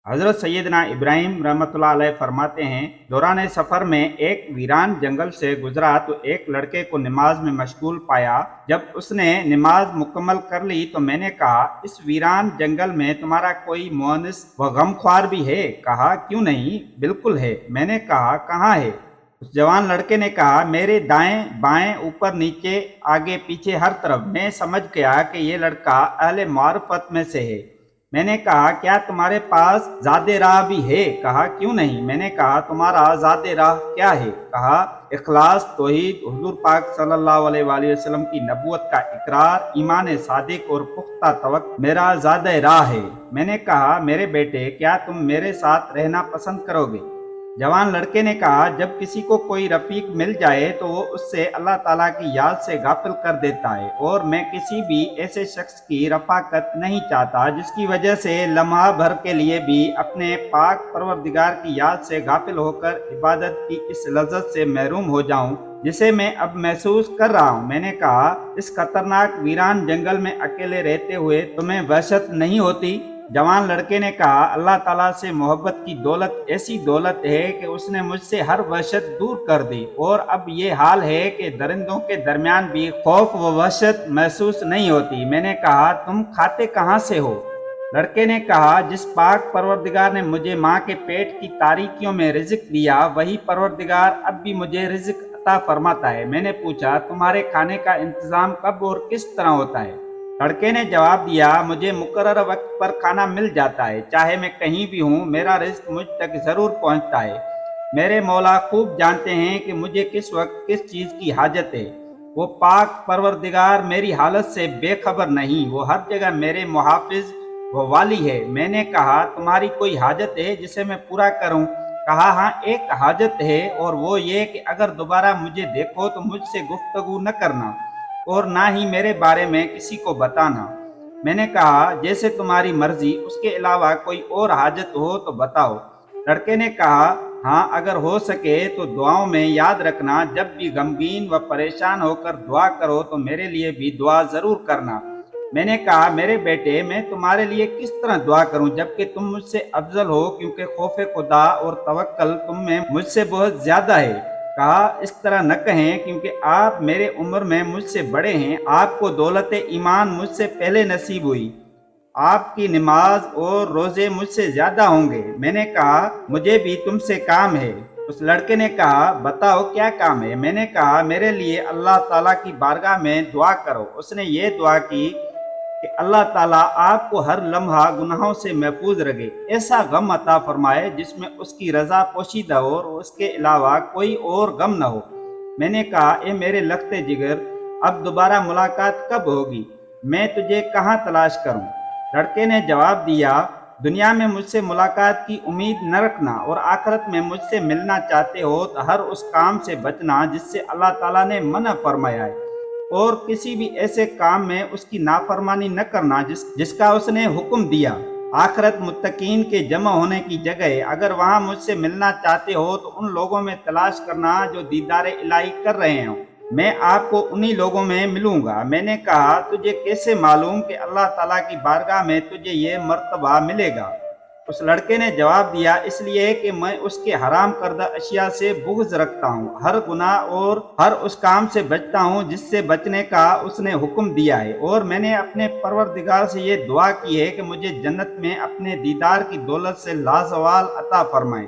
हज़रत सैयदना इब्राहिम रहमतुल्लाह अलैह फरमाते हैं, दौरान सफ़र में एक वीरान जंगल से गुजरा तो एक लड़के को नमाज में मशगूल पाया। जब उसने नमाज मुकम्मल कर ली तो मैंने कहा, इस वीरान जंगल में तुम्हारा कोई मुअनिस व गमख्वार भी है? कहा, क्यों नहीं, बिल्कुल है। मैंने कहा, कहाँ है? उस जवान लड़के ने कहा, मेरे दाएं बाएं, ऊपर नीचे, आगे पीछे, हर तरफ। मैं समझ गया कि ये लड़का अहले मारिफत में से है। मैंने कहा, क्या तुम्हारे पास ज़ादे राह भी है? कहा, क्यों नहीं। मैंने कहा, तुम्हारा ज़ादे राह क्या है? कहा, इखलास, तौहीद, हुजूर पाक सल्लल्लाहु अलैहि वसल्लम की नबूवत का इकरार, ईमान सादिक और पुख्ता तवक्कुल मेरा ज़ादे राह है। मैंने कहा, मेरे बेटे, क्या तुम मेरे साथ रहना पसंद करोगे? जवान लड़के ने कहा, जब किसी को कोई रफीक मिल जाए तो वो उससे अल्लाह ताला की याद से गाफिल कर देता है, और मैं किसी भी ऐसे शख्स की रफाकत नहीं चाहता जिसकी वजह से लम्हा भर के लिए भी अपने पाक परवरदिगार की याद से गाफिल होकर इबादत की इस लज्जत से महरूम हो जाऊं जिसे मैं अब महसूस कर रहा हूं। मैंने कहा, इस खतरनाक वीरान जंगल में अकेले रहते हुए तुम्हें वहशत नहीं होती? जवान लड़के ने कहा, अल्लाह ताला से मोहब्बत की दौलत ऐसी दौलत है कि उसने मुझसे हर वहशत दूर कर दी, और अब ये हाल है कि दरिंदों के दरमियान भी खौफ व वहशत महसूस नहीं होती। मैंने कहा, तुम खाते कहाँ से हो? लड़के ने कहा, जिस पाक परवरदिगार ने मुझे माँ के पेट की तारीकियों में रिज़्क दिया, वही परवरदिगार अब भी मुझे रिज़्क अता फरमाता है। मैंने पूछा, तुम्हारे खाने का इंतजाम कब और किस तरह होता है? लड़के ने जवाब दिया, मुझे मुकर्रर वक्त पर खाना मिल जाता है। चाहे मैं कहीं भी हूँ, मेरा रिज़्क मुझ तक ज़रूर पहुँचता है। मेरे मौला खूब जानते हैं कि मुझे किस वक्त किस चीज़ की हाजत है। वो पाक परवरदिगार मेरी हालत से बेखबर नहीं, वो हर जगह मेरे मुहाफिज व वाली है। मैंने कहा, तुम्हारी कोई हाजत है जिसे मैं पूरा करूं? कहा, हाँ, एक हाजत है, और वो ये कि अगर दोबारा मुझे देखो तो मुझसे गुफ्तगू न करना, और ना ही मेरे बारे में किसी को बताना। मैंने कहा, जैसे तुम्हारी मर्जी, उसके अलावा कोई और हाजत हो तो बताओ। लड़के ने कहा, हाँ, अगर हो सके तो दुआओं में याद रखना, जब भी गमगीन व परेशान होकर दुआ करो तो मेरे लिए भी दुआ जरूर करना। मैंने कहा, मेरे बेटे, मैं तुम्हारे लिए किस तरह दुआ करूं जबकि तुम मुझसे अफजल हो, क्योंकि खौफ खुदा और तवक्कल तुम में मुझसे बहुत ज्यादा है। कहा, इस तरह न कहें, क्योंकि आप मेरे उम्र में मुझसे बड़े हैं। आपको दौलत ईमान मुझसे पहले नसीब हुई। आपकी नमाज और रोजे मुझसे ज्यादा होंगे। मैंने कहा, मुझे भी तुमसे काम है। उस लड़के ने कहा, बताओ क्या काम है? मैंने कहा, मेरे लिए अल्लाह ताला की बारगाह में दुआ करो। उसने ये दुआ की कि अल्लाह ताला आपको हर लम्हा गुनाहों से महफूज रखे, ऐसा गम अता फरमाए जिसमें उसकी रजा पोशीदा हो और उसके अलावा कोई और गम न हो। मैंने कहा, ए मेरे लखते जिगर, अब दोबारा मुलाकात कब होगी? मैं तुझे कहाँ तलाश करूं? लड़के ने जवाब दिया, दुनिया में मुझसे मुलाकात की उम्मीद न रखना, और आखिरत में मुझसे मिलना चाहते हो तो हर उस काम से बचना जिससे अल्लाह ताला ने मना फरमाया है, और किसी भी ऐसे काम में उसकी नाफरमानी न करना जिसका उसने हुक्म दिया। आखिरत मुत्तकीन के जमा होने की जगह, अगर वहां मुझसे मिलना चाहते हो तो उन लोगों में तलाश करना जो दीदार इलाही कर रहे हो। मैं आपको उन्हीं लोगों में मिलूंगा। मैंने कहा, तुझे कैसे मालूम कि अल्लाह ताला की बारगाह में तुझे ये मर्तबा मिलेगा? उस लड़के ने जवाब दिया, इसलिए कि मैं उसके हराम करदा अशिया से बुग़्ज़ रखता हूँ, हर गुनाह और हर उस काम से बचता हूँ जिससे बचने का उसने हुक्म दिया है, और मैंने अपने परवरदिगार से ये दुआ की है कि मुझे जन्नत में अपने दीदार की दौलत से लाजवाल अता फरमाए।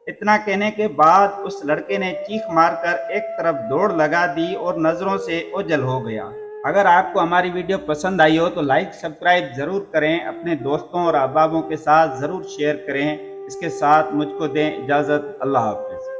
इतना कहने के बाद उस लड़के ने चीख मारकर एक तरफ दौड़ लगा दी और नज़रों से ओझल हो गया। अगर आपको हमारी वीडियो पसंद आई हो तो लाइक सब्सक्राइब ज़रूर करें, अपने दोस्तों और अहबाबों के साथ ज़रूर शेयर करें। इसके साथ मुझको दें इजाज़त। अल्लाह हाफ़िज़।